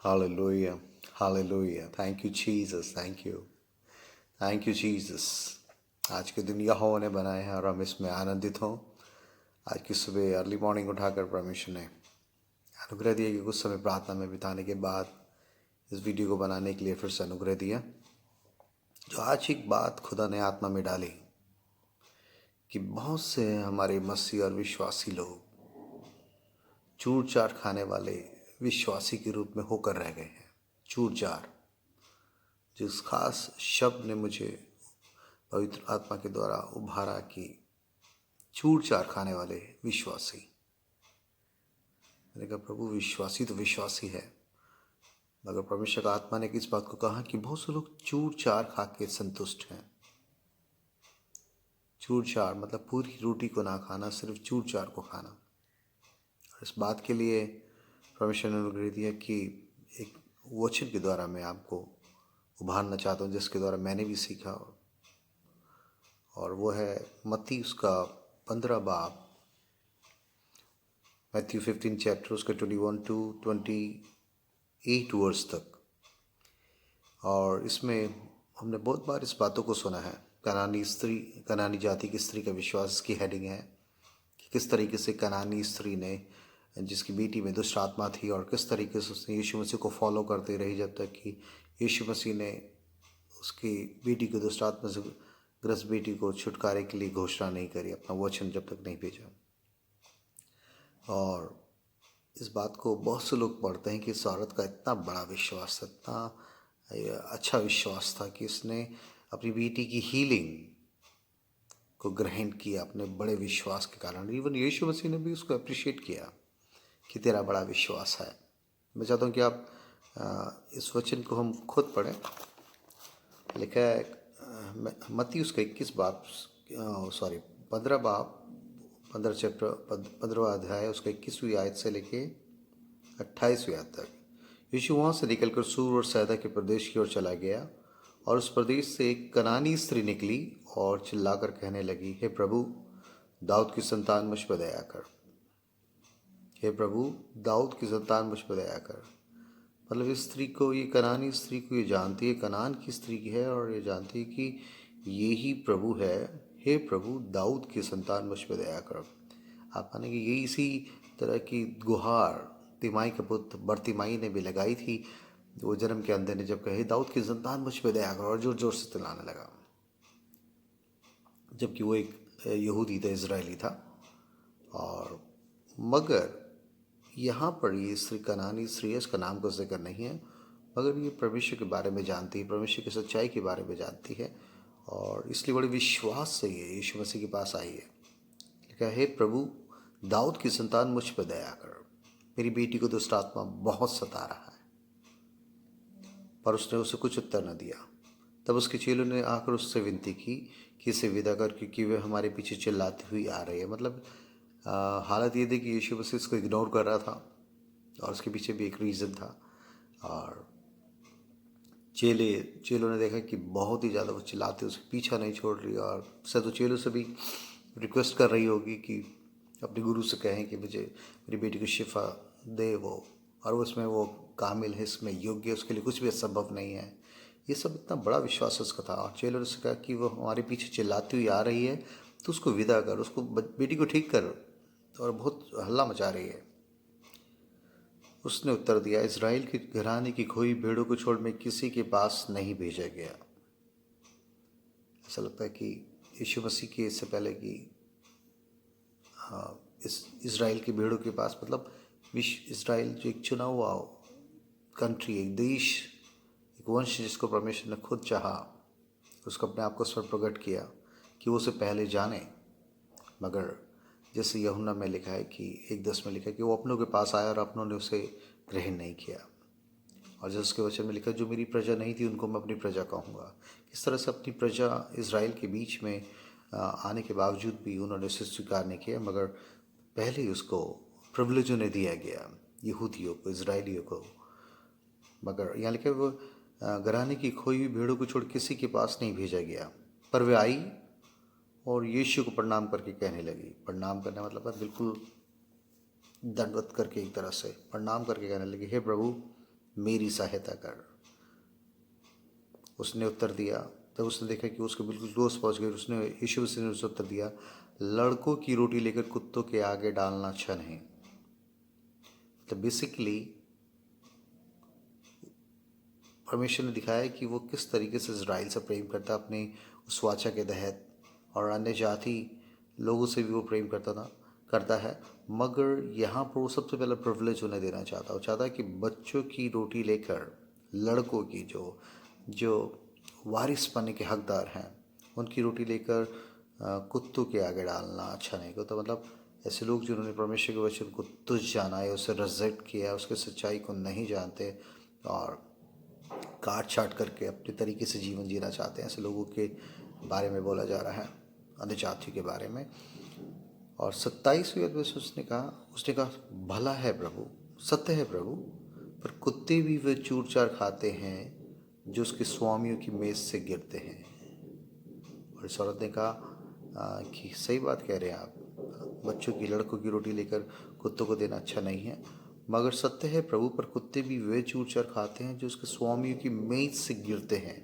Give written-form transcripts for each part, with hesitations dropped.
Hallelujah. Hallelujah. Thank you, Jesus. Thank you. Thank you Jesus. आज के दिन यहोवा ने बनाए हैं और हम इसमें आनंदित हों। आज की सुबह अर्ली मॉर्निंग उठाकर परमेश्वर ने अनुग्रह दिया कि कुछ समय प्रार्थना में बिताने के बाद इस वीडियो को बनाने के लिए फिर से अनुग्रह दिया। जो आज एक बात खुदा ने आत्मा में डाली कि बहुत से हमारे मसीह और विश्वासी लोग चूर चार खाने वाले विश्वासी के रूप में होकर रह गए हैं। चूर चार, जिस खास शब्द ने मुझे पवित्र आत्मा के द्वारा उभारा कि चूर चार खाने वाले विश्वासी। मैंने कहा प्रभु, विश्वासी तो विश्वासी है, मगर परमेश्वर का आत्मा ने किस बात को कहा कि बहुत से लोग चूर चार खा के संतुष्ट हैं। चूर चार मतलब पूरी रोटी को ना खाना, सिर्फ चूर चार को खाना। और इस बात के लिए परमेश्वर ने अनुग्रह दिया कि एक वचन के द्वारा मैं आपको उभारना चाहता हूँ, जिसके द्वारा मैंने भी सीखा, और वो है मत्ती उसका 15 बाब, मैथ्यू 15 चैप्टर उसका 21 to 28 वर्स तक। और इसमें हमने बहुत बार इस बातों को सुना है। कनानी जाति की स्त्री का विश्वास की हेडिंग है कि किस तरीके से कनानी स्त्री ने, जिसकी बेटी में दुष्ट आत्मा थी, और किस तरीके से उसने यीशु मसीह को फॉलो करते रही जब तक कि यीशु मसीह ने उसकी बेटी को, दुष्ट आत्मा से ग्रस्त बेटी को छुटकारे के लिए घोषणा नहीं करी, अपना वचन जब तक नहीं भेजा। और इस बात को बहुत से लोग पढ़ते हैं कि इस औरत का इतना बड़ा विश्वास था, इतना अच्छा विश्वास था कि इसने अपनी बेटी की हीलिंग को ग्रहण किया अपने बड़े विश्वास के कारण। इवन यीशु मसीह ने भी उसको अप्रिशिएट किया कि तेरा बड़ा विश्वास है। मैं चाहता हूँ कि आप इस वचन को हम खुद पढ़ें। लिखा है मत्ती उसका 21 बाब, 15 बाब, 15 चैप्टर, 15वां अध्याय, उसका 21वीं आयत से लेके 28वीं आयत तक। यीशु वहाँ से निकलकर सूर और सैदा के प्रदेश की ओर चला गया, और उस प्रदेश से एक कनानी स्त्री निकली और चिल्लाकर कहने लगी, हे प्रभु, दाऊद की संतान मुझ पर दया कर। हे प्रभु, दाऊद की संतान मुझ पर दया कर। मतलब इस स्त्री को, ये कनानी स्त्री को, ये जानती है कनान की स्त्री की है, और ये जानती है कि ये ही प्रभु है। हे प्रभु, दाऊद की संतान मुझ पर दया कर। आप मानेंगे ये इसी तरह की गुहार तिमाई के पुत्र बरतिमाई ने भी लगाई थी। वो जन्म के अंधे ने जब कहे दाऊद की संतान मुझ पर दया कर, और जोर जोर से चिल्लाने लगा, जबकि वो एक यहूदी था, इजरायली था। और मगर यहाँ पर ये स्त्री कनानी स्त्री है, इसका नाम का जिक्र नहीं है, मगर ये परमेश्वर के बारे में जानती है, परमेश्वर की सच्चाई के बारे में जानती है, और इसलिए बड़े विश्वास से ये यीशु मसीह के पास आई है। लिखा है, हे प्रभु, दाऊद की संतान मुझ पर दया कर, मेरी बेटी को दुष्ट आत्मा बहुत सता रहा है। पर उसने उसे कुछ उत्तर न दिया। तब उसके चेलों ने आकर उससे विनती की कि इसे विदा कर, क्योंकि वह हमारे पीछे चिल्लाती हुई आ रही है। मतलब हालत ये थी कि यीशु मसीह इसको इग्नोर कर रहा था, और उसके पीछे भी एक रीज़न था। और चेलों ने देखा कि बहुत ही ज़्यादा वो चिल्लाते, उसके पीछा नहीं छोड़ रही, और शायद तो चेलों से भी रिक्वेस्ट कर रही होगी कि अपने गुरु से कहें कि मुझे मेरी बेटी को शिफा दे वो, और उसमें वो कामिल है, इसमें योग्य, उसके लिए कुछ भी असंभव नहीं है। ये सब इतना बड़ा विश्वास उसका था। और चेलों ने कहा कि वो हमारे पीछे चिल्लाती हुई आ रही है, तो उसको विदा कर, उसको बेटी को ठीक कर, और बहुत हल्ला मचा रही है। उसने उत्तर दिया, इज़राइल के घराने की खोई भेड़ों को छोड़ मैं किसी के पास नहीं भेजा गया। ऐसा लगता है कि यीशु मसीह के इससे पहले कि इस इज़राइल की भेड़ों के पास, मतलब विश्व इज़राइल जो एक चुना हुआ कंट्री, एक देश, एक वंश जिसको परमेश्वर ने खुद चाहा, उसको अपने आप को उस पर प्रकट किया कि वो उसे पहले जाने। मगर जैसे यूहन्ना में लिखा है कि 1:10 में लिखा है कि वो अपनों के पास आया और अपनों ने उसे ग्रहण नहीं किया। और जैसे उसके वचन में लिखा, जो मेरी प्रजा नहीं थी उनको मैं अपनी प्रजा कहूँगा। इस तरह से अपनी प्रजा इज़राइल के बीच में आने के बावजूद भी उन्होंने उसे स्वीकार नहीं किया, मगर पहले ही उसको प्रिविलेज उन्हें दिया गया, यहूदियों को, इज़राइलियों को। मगर यहाँ लिखा है, वो घराने की खोई हुई भेड़ों को छोड़ किसी के पास नहीं भेजा गया। पर वे आई और यीशु को प्रणाम करके कहने लगी। प्रणाम करने मतलब है बिल्कुल दंडवत करके, एक तरह से प्रणाम करके कहने लगी, हे प्रभु, मेरी सहायता कर। उसने उत्तर दिया, तब उसने देखा कि उसके बिल्कुल क्लोज पहुंच गए। उसने यीशु मसीह ने उसे उत्तर दिया, लड़कों की रोटी लेकर कुत्तों के आगे डालना अच्छा नहीं। तो बेसिकली परमेश्वर ने दिखाया कि वो किस तरीके से इजराइल से प्रेम करता अपने उस वाचा के तहत, और अन्य जाति लोगों से भी वो प्रेम करता है। मगर यहाँ पर वो सबसे पहले प्रिविलेज उन्हें देना चाहता। वो चाहता है कि बच्चों की रोटी लेकर लड़कों की जो जो वारिस बनने के हकदार हैं उनकी रोटी लेकर कुत्तों के आगे डालना अच्छा नहीं होता। तो मतलब ऐसे लोग जिन्होंने परमेश्वर के वचन को तुच्छ जाना है, उसे रिजेक्ट किया, उसके सच्चाई को नहीं जानते और काट छाट करके अपने तरीके से जीवन जीना चाहते हैं, ऐसे लोगों के बारे में बोला जा रहा है, अन्य जाति के बारे में। और 27वें अध्याय में उसने कहा भला है प्रभु, सत्य है प्रभु, पर कुत्ते भी वे चूर चार खाते हैं जो उसके स्वामियों की मेज से गिरते हैं। और इस औरत ने कहा कि सही बात कह रहे हैं आप, बच्चों की लड़कों की रोटी लेकर कुत्तों को देना अच्छा नहीं है, मगर सत्य है प्रभु, पर कुत्ते भी वे चूर चार खाते हैं जो उसके स्वामियों की मेज से गिरते हैं।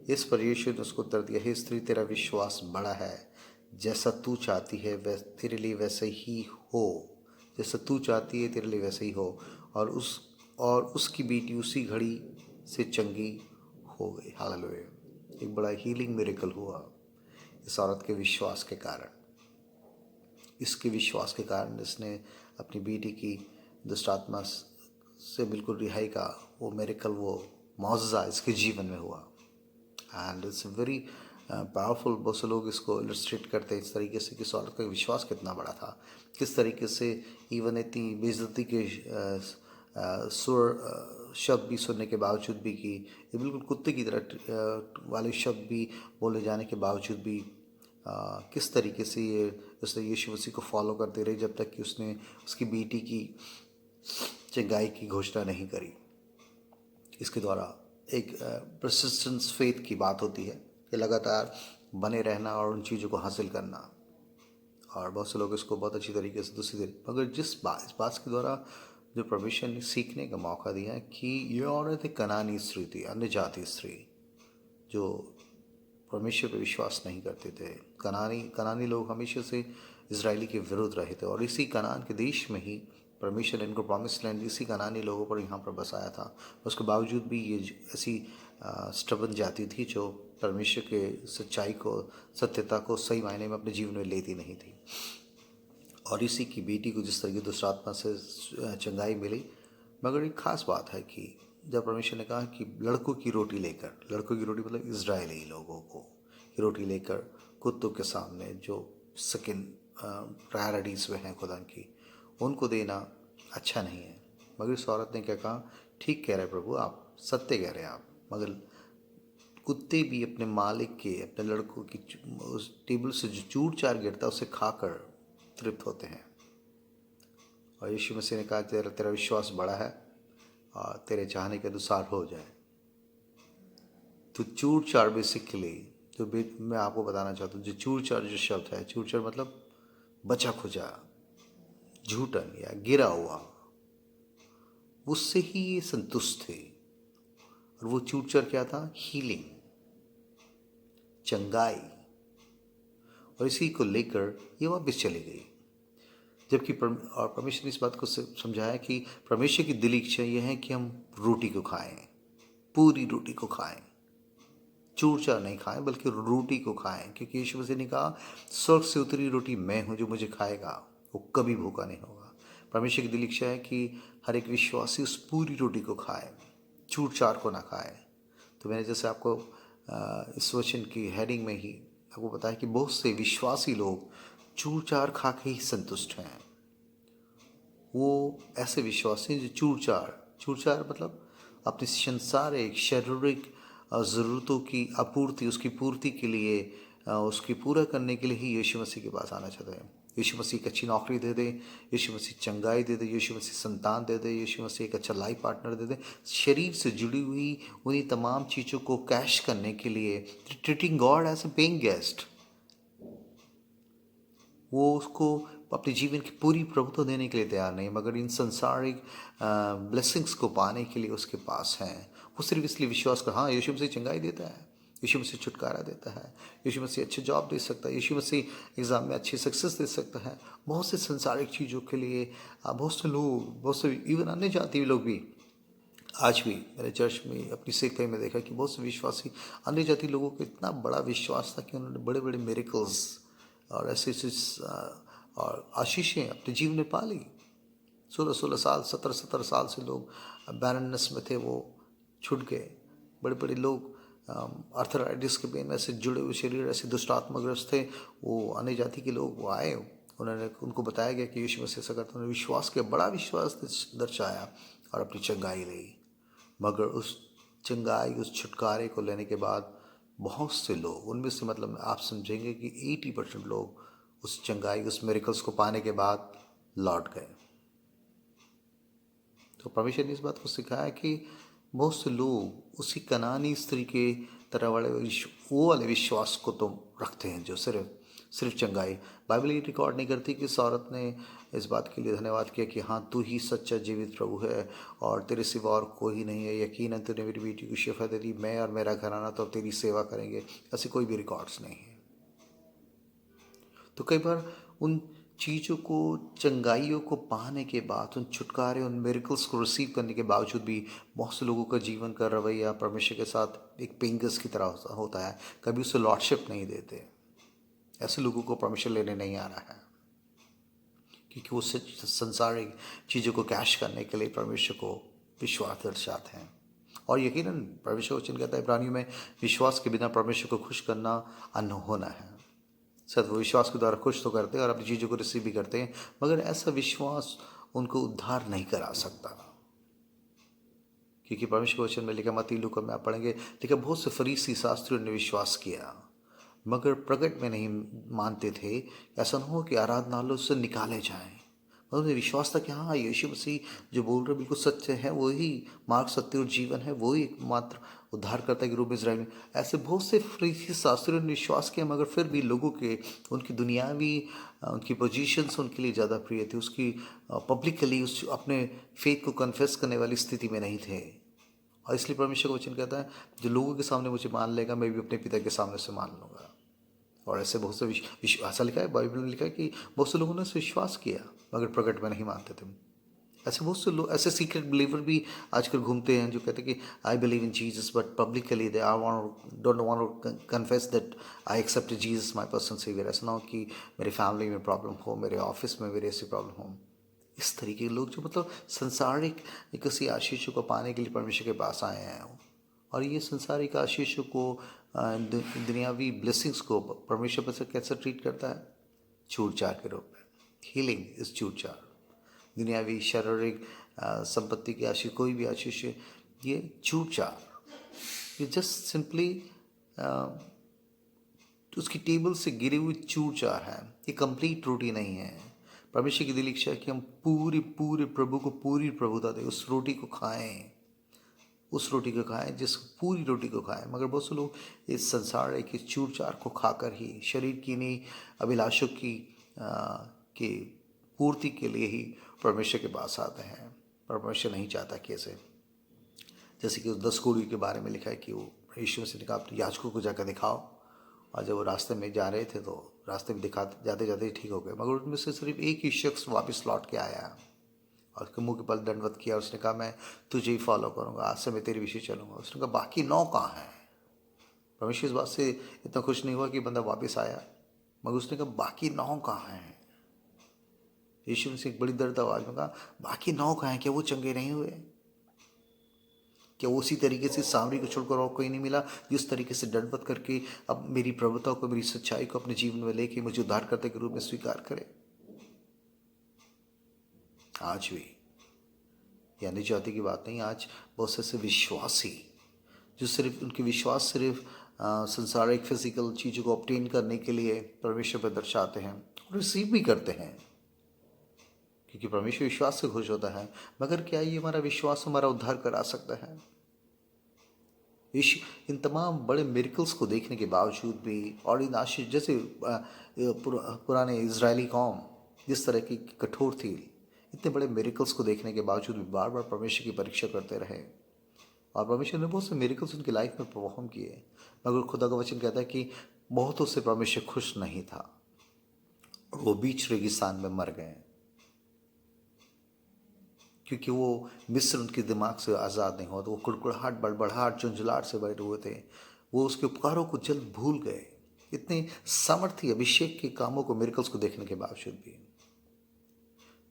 इस पर यीशु ने उसको उत्तर दिया, हे स्त्री, तेरा विश्वास बड़ा है, जैसा तू चाहती है वैसे तेरे लिए वैसे ही हो, जैसा तू चाहती है तेरे लिए वैसे ही हो। और उसकी बेटी उसी घड़ी से चंगी हो गई। हालेलुया। एक बड़ा हीलिंग मिरेकल हुआ इस औरत के विश्वास के कारण। इसके विश्वास के कारण इसने अपनी बेटी की दुष्ट आत्मा से बिल्कुल रिहाई का वो मिरेकल, वो मौजज़ा इसके जीवन में हुआ। And it's very powerful. बहुत से लोग इसको इलस्ट्रेट करते हैं इस तरीके से कि इस औरत का विश्वास कितना बड़ा था, किस तरीके से इवन इतनी बेइज्जती के सुर शब्द भी सुनने के बावजूद भी, कि ये बिल्कुल कुत्ते की तरह वाले शब्द भी बोले जाने के बावजूद भी किस तरीके से ये उसने यीशु मसीह को फॉलो करते रहे जब तक कि उसने उसकी बेटी की चंगाई की घोषणा नहीं करी। इसके द्वारा एक परसिस्टेंस फेथ की बात होती है कि लगातार बने रहना और उन चीज़ों को हासिल करना। और बहुत से लोग इसको बहुत अच्छी तरीके से दूसरी तरीके, मगर इस बात के द्वारा जो परमेश्वर ने सीखने का मौका दिया कि ये औरत एक कनानी स्त्री थी, अन्य जाति स्त्री, जो परमेश्वर पर विश्वास नहीं करते थे। कनानी लोग हमेशा से इजरायली के विरुद्ध रहे थे, और इसी कनान के देश में ही परमेश्वर ने इनको प्रॉमिस लैंड इसी कनानी लोगों पर यहाँ पर बसाया था। उसके बावजूद भी ये ऐसी स्टबन जाति थी जो परमेश्वर के सच्चाई को, सत्यता को सही मायने में अपने जीवन में लेती नहीं थी। और इसी की बेटी को जिस तरह की दुष्ट आत्मा से चंगाई मिली। मगर एक खास बात है कि जब परमेश्वर ने कहा कि लड़कों की रोटी लेकर, लड़कों की रोटी मतलब इजरायली लोगों को की रोटी लेकर कुत्तों के सामने जो सेकंड प्रायोरिटीज़ में हैं खुदा की, उनको देना अच्छा नहीं है। मगर इस औरत ने क्या कहा, ठीक कह रहे प्रभु आप, सत्य कह रहे हैं आप, मगर कुत्ते भी अपने मालिक के, अपने लड़कों की उस टेबल से जो चूर चार गिरता है उसे खाकर तृप्त होते हैं। और यीशु मसीह ने कहा तेरा विश्वास बड़ा है और तेरे चाहने के अनुसार हो जाए। तो चूर चार बेसिकली जो मैं आपको बताना चाहता हूँ, जो चूर चार जो शब्द है, चूर चार मतलब बचा खुचा, झूठन या गिरा हुआ, उससे ही ये संतुष्ट थे। और वो चूर चार क्या था? हीलिंग, चंगाई। और इसी को लेकर ये वापस चली गई। जबकि और परमेश्वर ने इस बात को समझाया कि परमेश्वर की दिली इच्छा यह है कि हम रोटी को खाएं, पूरी रोटी को खाएं, चूर चार नहीं खाएं बल्कि रोटी को खाएं। क्योंकि यीशु मसीह ने कहा स्वर्ग से उतरी रोटी मैं हूं, जो मुझे खाएगा वो कभी भूखा नहीं होगा। परमेश्वर की दिली इच्छा है कि हर एक विश्वासी उस पूरी रोटी को खाए, चूर चार को ना खाए। तो मैंने जैसे आपको इस वचन की हेडिंग में ही आपको बताया कि बहुत से विश्वासी लोग चूर चार खा के ही संतुष्ट हैं। वो ऐसे विश्वासी जो चूर चार मतलब अपने संसारिक शारीरिक ज़रूरतों की आपूर्ति, उसकी पूर्ति के लिए, उसकी पूरा करने के लिए ही यीशु मसीह के पास आना चाहते हैं। यीशु मसीह एक अच्छी नौकरी दे दे, यीशु मसीह चंगाई दे दे, यीशु मसीह संतान दे दे, यीशु मसीह एक अच्छा लाइफ पार्टनर दे दे। शरीर से जुड़ी हुई उन्हीं तमाम चीज़ों को कैश करने के लिए, treating God as a paying guest, वो उसको अपने जीवन की पूरी प्रभुत्व देने के लिए तैयार नहीं, मगर इन संसारिक ब्लेसिंग्स को पाने के लिए उसके पास हैं। वो सिर्फ इसलिए विश्वास कर, हाँ यीशु मसीह चंगाई देता है, यीशु मसीह छुटकारा देता है, यीशु मसीह अच्छे जॉब दे सकता है, यीशु मसीह एग्ज़ाम में अच्छी सक्सेस दे सकता है। बहुत से संसारिक चीज़ों के लिए बहुत से लोग, बहुत से इवन अन्य जाति लोग भी, आज भी मेरे चर्च में अपनी सेवकाई में देखा कि बहुत से विश्वासी अन्य जाति लोगों को इतना बड़ा विश्वास था कि उन्होंने बड़े बड़े मिरेकल्स और ऐसे ऐसे और आशीषें अपने जीवन में पा ली। 16-16 साल, 17-17 साल से लोग बैरननेस में थे, वो छूट गए। बड़े बड़े लोग आर्थराइटिस के पेन में ऐसे जुड़े हुए शरीर, ऐसे दुष्ट आत्मग्रस्त थे, वो अन्य जाति के लोग वो आए, उनको बताया गया कि यीशु मसीह ऐसा करता, उन्होंने विश्वास किया, बड़ा विश्वास दर्शाया और अपनी चंगाई ली। मगर उस चंगाई, उस छुटकारे को लेने के बाद बहुत से लोग, उनमें से मतलब आप समझेंगे कि 80% लोग उस चंगाई, उस मिरेकल्स को पाने के बाद लौट गए। तो परमेश्वर ने इस बात को सिखाया कि बहुत से लोग उसी कनानी स्त्री के तरह वो वाले विश्वास को तो रखते हैं जो सिर्फ चंगाई। बाइबल ये रिकॉर्ड नहीं करती कि इस औरत ने इस बात के लिए धन्यवाद किया कि हाँ तू ही सच्चा जीवित प्रभु है और तेरे सिवा और कोई नहीं है, यकीनन तूने मेरी बेटी को शिफा दे दी, मैं और मेरा घराना तो अब तेरी सेवा करेंगे। ऐसे कोई भी रिकॉर्ड्स नहीं है। तो कई बार उन चीज़ों को, चंगाइयों को पाने के बाद, उन छुटकारे, उन मिरेकल्स को रिसीव करने के बावजूद भी बहुत से लोगों का जीवन का रवैया परमेश्वर के साथ एक पेंगस की तरह होता है। कभी उसे लॉर्डशिप नहीं देते। ऐसे लोगों को परमेश्वर लेने नहीं आ रहा है, क्योंकि वो संसारिक चीज़ों को कैश करने के लिए परमेश्वर को विश्वास दर्शाते हैं। और यकीनन परमेश्वर वचन कहता है इब्रानियों में, विश्वास के बिना परमेश्वर को खुश करना अनहोना है। सर वो विश्वास के द्वारा खुश तो करते हैं और अपनी चीज़ों को रिसीव भी करते हैं, मगर ऐसा विश्वास उनको उद्धार नहीं करा सकता, क्योंकि परमेश्वर वचन में लिखा, मत्ती लूका में आप पढ़ेंगे, लिखा बहुत से फरीसी शास्त्रियों ने विश्वास किया मगर प्रकट में नहीं मानते थे, ऐसा न हो कि आराधनालयों से निकाले जाएं। उन्हें विश्वास था कि हाँ यीशु मसीह जो बोल रहे बिल्कुल सच्चे हैं, वही मार्ग, सत्य और जीवन है, वही एकमात्र उद्धारकर्ता के रूप में इजराइल में। ऐसे बहुत से फरीसी शास्त्रियों ने विश्वास किया, मगर फिर भी लोगों के, उनकी दुनियावी उनकी पोजीशंस उनके लिए ज़्यादा प्रिय थी, उसकी पब्लिकली उस अपने फेथ को कन्फेस करने वाली स्थिति में नहीं थे। और इसलिए परमेश्वर का वचन कहता है, जो लोगों के सामने मुझे मान लेगा, मैं भी अपने पिता के सामने से मान लूँगा। और ऐसे बहुत से ऐसा लिखा है, बाइबल में लिखा है कि बहुत से लोगों ने विश्वास किया मगर प्रकट में नहीं मानते थे। ऐसे बहुत से लोग, ऐसे सीक्रेट बिलीवर भी आजकल घूमते हैं जो कहते हैं कि I believe in Jesus, but publicly they are don't want to confess that I accept Jesus my personal saviour. ऐसा ना हो कि मेरे फैमिली में प्रॉब्लम हो, मेरे ऑफिस में मेरे ऐसी प्रॉब्लम हो। इस तरीके के लोग जो मतलब संसारिक किसी आशीषों को पाने के लिए परमेश्वर के पास आए हैं, और ये संसारिक आशीषों को, दुनियावी ब्लेसिंग्स को परमेश्वर पर कैसे ट्रीट करता है? छूट छाट के रूप में। हीलिंग इज छूट छाट। दुनियावी शारीरिक संपत्ति की आशीष, कोई भी आशीष, ये छूट छाट, ये जस्ट सिंपली उसकी टेबल से गिरी हुई छूट छाट है। ये कंप्लीट रोटी नहीं है। परमेश्वर की दिल इच्छा है कि हम पूरे पूरे प्रभु को पूरी प्रभुता दें, उस रोटी को खाएं, उस रोटी को खाएं, जिस पूरी रोटी को खाएं। मगर बहुत से लोग इस संसार की चूर चार को खाकर ही, शरीर की नहीं अभिलाषों की पूर्ति के लिए ही परमेश्वर के पास आते हैं। परमेश्वर नहीं चाहता कि ऐसे, जैसे कि उस 10 कोढ़ियों के बारे में लिखा है कि वो यीशु मसीह ने कहा अपने याजकों को जाकर दिखाओ, और जब वो रास्ते में जा रहे थे तो रास्ते में दिखाते जाते जाते ठीक हो गए, मगर उनमें से सिर्फ एक ही शख्स वापस लौट के आया और उसके मुंह के बल दंडवत किया। उसने कहा मैं तुझे ही फॉलो करूँगा, आज से मैं तेरे विषय चलूँगा। उसने कहा बाकी 9 कहाँ हैं? परमेश्वर इस बात से इतना खुश नहीं हुआ कि बंदा वापस आया, मगर उसने कहा बाकी 9 कहाँ हैं? यीशु ने एक बड़ी दर्द आवाज़ में कहा बाकी 9 कहाँ हैं? क्या वो चंगे नहीं हुए? क्या उसी तरीके से सामरी को छोड़कर और कोई नहीं मिला जिस तरीके से दंडवत करके अब मेरी प्रभुता को, मेरी सच्चाई को अपने जीवन में लेके मुझे उद्धारकर्ता के रूप में स्वीकार करे? आज भी यानी जाति की बात नहीं, आज बहुत से ऐसे विश्वासी जो सिर्फ, उनके विश्वास सिर्फ संसारिक फिजिकल चीज़ों को ऑब्टेन करने के लिए परमेश्वर पर दर्शाते हैं और रिसीव भी करते हैं, क्योंकि परमेश्वर विश्वास से खुश होता है। मगर क्या ये हमारा विश्वास हमारा उद्धार करा सकता है? इन तमाम बड़े मिरेकल्स को देखने के बावजूद भी, और इन आशीष जैसे पुराने इजरायली कौम जिस तरह की कठोर थी, इतने बड़े मेरिकल्स को देखने के बावजूद भी बार बार परमेश्वर की परीक्षा करते रहे, और परमेश्वर ने बहुत से मेरिकल्स उनकी लाइफ में परफॉर्म किए, मगर खुदा का वचन कहता है कि बहुतों से परमेश्वर खुश नहीं था और वो बीच रेगिस्तान में मर गए, क्योंकि वो मिस्र उनके दिमाग से आज़ाद नहीं हुआ। तो वो कुड़कुड़ाहट, बड़बड़ाहट, झुंझलाहट से बैठे हुए थे। वो उसके उपकारों को जल्द भूल गए, इतने सामर्थ्य अभिषेक के कामों को, मेरिकल्स को देखने के बावजूद भी।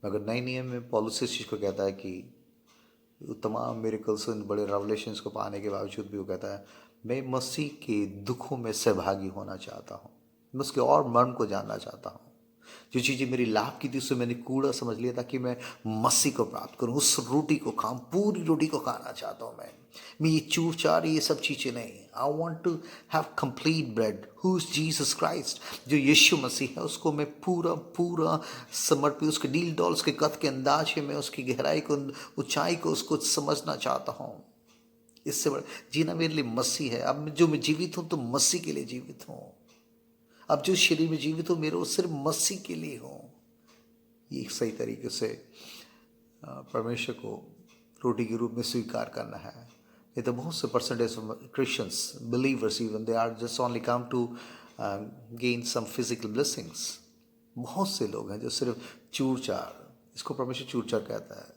मगर नए नियम में पौलुस इस चीज़ को कहता है कि तमाम मेरिकल्स, इन बड़े रेवलेशंस को पाने के बावजूद भी वो कहता है, मैं मसीह के दुखों में सहभागी होना चाहता हूँ, मैं उसके और मर्म को जानना चाहता हूँ। जो चीज़ें मेरी लाभ की थी उसे मैंने कूड़ा समझ लिया, ताकि मैं मसीह को प्राप्त करूँ, उस रोटी को खाऊं, पूरी रोटी को खाना चाहता हूँ मैं ये चूर चार ये सब चीज़ें नहीं। I want to have complete bread who is Jesus Christ, जो यीशु मसीह है उसको मैं पूरा पूरा समर्पित, उसके डील डॉल्स के कद के अंदाज है, मैं उसकी गहराई को, ऊंचाई को, उसको समझना चाहता हूँ। इससे बड़ा जीना मेरे लिए मसीह है। अब जो मैं जीवित हूँ तो मसीह के लिए जीवित हूँ। अब जो शरीर में जीवित हो मेरे, वो सिर्फ मसीह के लिए हो। ये सही तरीके से परमेश्वर को रोटी के रूप में स्वीकार करना है। ये तो बहुत से percentage Christians, believers, even they are just only come to gain some physical blessings. बहुत से लोग हैं जो सिर्फ चूर चार, इसको परमेश्वर चूर चार कहता है,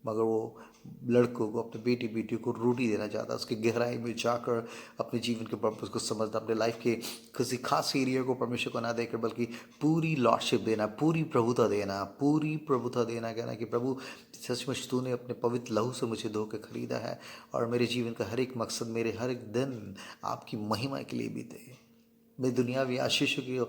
मगर वो लड़कों को, अपने बेटी बेटियों को रोटी देना चाहता है, उसकी गहराई में जाकर अपने जीवन के पर्पस को समझना, अपने लाइफ के किसी खास एरिया को परमेश्वर को ना देकर बल्कि पूरी लॉर्डशिप देना, पूरी प्रभुता देना, पूरी प्रभुता देना, कहना कि प्रभु सचमुच तूने अपने पवित्र लहू से मुझे धो के खरीदा है, और मेरे जीवन का हर एक मकसद, मेरे हर एक दिन आपकी महिमा के लिए बीते। मैं दुनियावी आशीषों की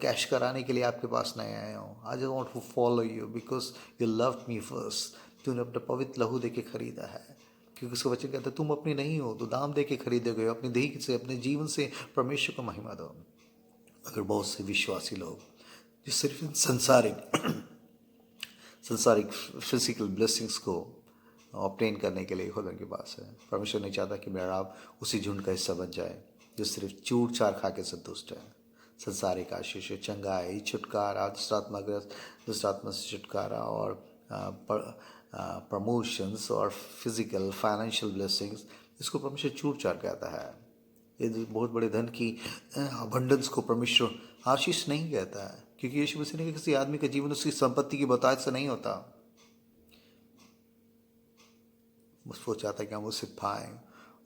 कैश कराने के लिए आपके पास नहीं आया हूँ। I just want to follow you because you love me first. तूने अपना पवित्र लहू दे के खरीदा है, क्योंकि उसका वचन कहता है तुम अपनी नहीं हो, तो दाम दे के खरीदे गए हो। अपनी देह से, अपने जीवन से परमेश्वर को महिमा दो। अगर बहुत से विश्वासी लोग जो सिर्फ इन संसारिक फिजिकल ब्लेसिंग्स को ऑब्टेन करने के लिए खुदा के पास है, परमेश्वर नहीं चाहता कि मेरा आप उसी झुंड का हिस्सा बन जाए जो सिर्फ चूर चार खा के संतुष्ट है। संसारिक आशीष, चंगाई, छुटकारा, दुष्टात्मा से छुटकारा, और प्रमोशंस और फिजिकल फाइनेंशियल ब्लेसिंग्स, इसको परमेश्वर चूर चार कहता है। ये बहुत बड़े धन की अबंडेंस को परमेश्वर आशीष नहीं कहता है, क्योंकि यीशु मसीह ने किसी आदमी का जीवन उसकी संपत्ति की बतायत से नहीं होता। वो चाहता है कि हम उसे पाएं,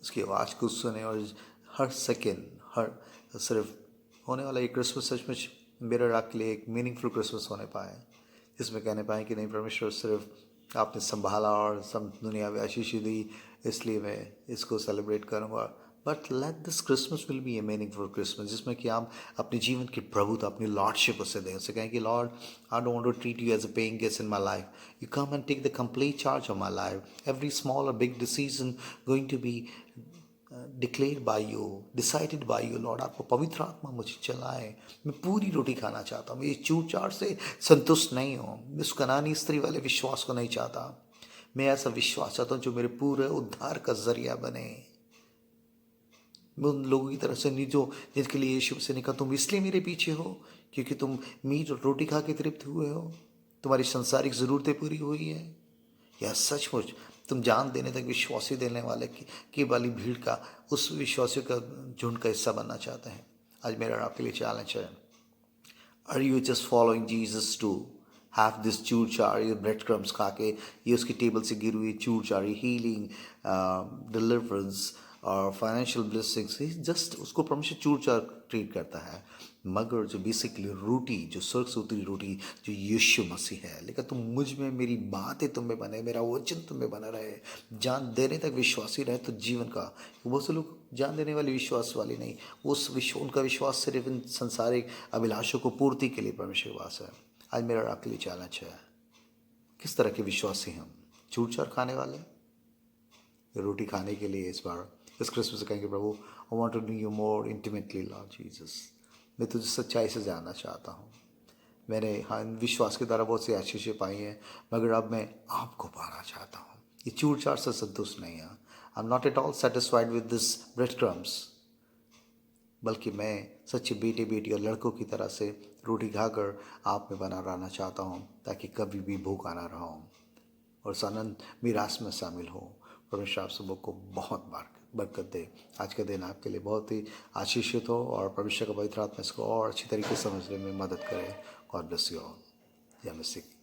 उसकी आवाज़ को सुने, और हर सेकेंड, हर सिर्फ होने वाला ये क्रिसमस सचमुच मेरे आपके लिए एक मीनिंगफुल क्रिसमस होने पाए, जिसमें कहने पाए कि नहीं, परमेश्वर सिर्फ आपने संभाला और सब दुनिया में आशीष दी, इसलिए मैं इसको सेलिब्रेट करूँगा। But let this Christmas will be A meaningful Christmas, जिसमें कि आप अपने जीवन की प्रभुता, अपनी लॉर्डशिप उसे दें, उसे कहें कि lord, I don't want to treat you as a paying guest in my life, you come and take the complete charge of my life, every small और big decision going to be declared by you, decided by you lord. आपको पवित्र आत्मा मुझे चलाए। मैं पूरी रोटी खाना चाहता हूँ, मैं ये चूर चार से संतुष्ट नहीं हूँ, मैं उस कनानी स्त्री वाले विश्वास को नहीं चाहता। मैं ऐसा विश्वास चाहता हूँ जो मेरे पूरे उद्धार का जरिया बने। मैं उन लोगों की तरह से नहीं जो जिनके लिए यीशु मसीह ने कहा तुम इसलिए मेरे पीछे हो क्योंकि तुम मीट और रोटी खा के तृप्त हुए हो, तुम्हारी संसारिक ज़रूरतें पूरी हुई है, या सचमुच तुम जान देने तक विश्वासी देने वाले की वाली भीड़ का, उस विश्वासियों का झुंड का हिस्सा बनना चाहते हैं। आज मेरा आपके लिए चैलेंज है, are you just following Jesus to have this चूर चार, ये ब्रेड क्रम्स खा के, ये उसकी टेबल से गिरी हुई चूर चार, हीलिंग, डिलीवरेंस और फाइनेंशियल ब्लेसिंग्स, जस्ट उसको परमेश्वर चूर चार ट्रीट करता है। मगर जो बेसिकली रोटी, जो स्वर्ग से उतरी रोटी, जो यीशु मसीह है, लेकिन तुम मुझ में, मेरी बातें तुम में बने, मेरा वचन तुम में बना रहे, जान देने तक विश्वासी रहे, तो जीवन का, बहुत से लोग जान देने वाले विश्वास वाले नहीं, उनका विश्वास सिर्फ इन संसारिक अभिलाषों को पूर्ति के लिए परमेश्वर के पास है। आज मेरा आपके लिए चैलेंज है, किस तरह के विश्वासी हम? चूर चार खाने वाले, रोटी खाने के लिए इस बार इस क्रिसमस से कहेंगे प्रभु, I want to know you more intimately lord Jesus, मैं तुझे सच्चाई से जानना चाहता हूँ। मैंने हाँ विश्वास के द्वारा बहुत सी आशीषें पाई हैं, मगर अब मैं आपको पाना चाहता हूँ। ये चूर चार से संतुष्ट नहीं है। I am not at all satisfied with this bread crumbs. बल्कि मैं सच्ची बेटी बेटी और लड़कों की तरह से रोटी खाकर आप में बना रहना चाहता हूँ, ताकि कभी भी भूखा ना रहूँ और उस आनंद मीरास में शामिल हो। परमेश्वर आप सबों को बहुत बरकत दे। आज का दिन आपके लिए बहुत ही आशीषित हो और परमेश्वर का पवित्र आत्मा इसको और अच्छी तरीके से समझने में मदद करे। God bless you all. जय मसीह।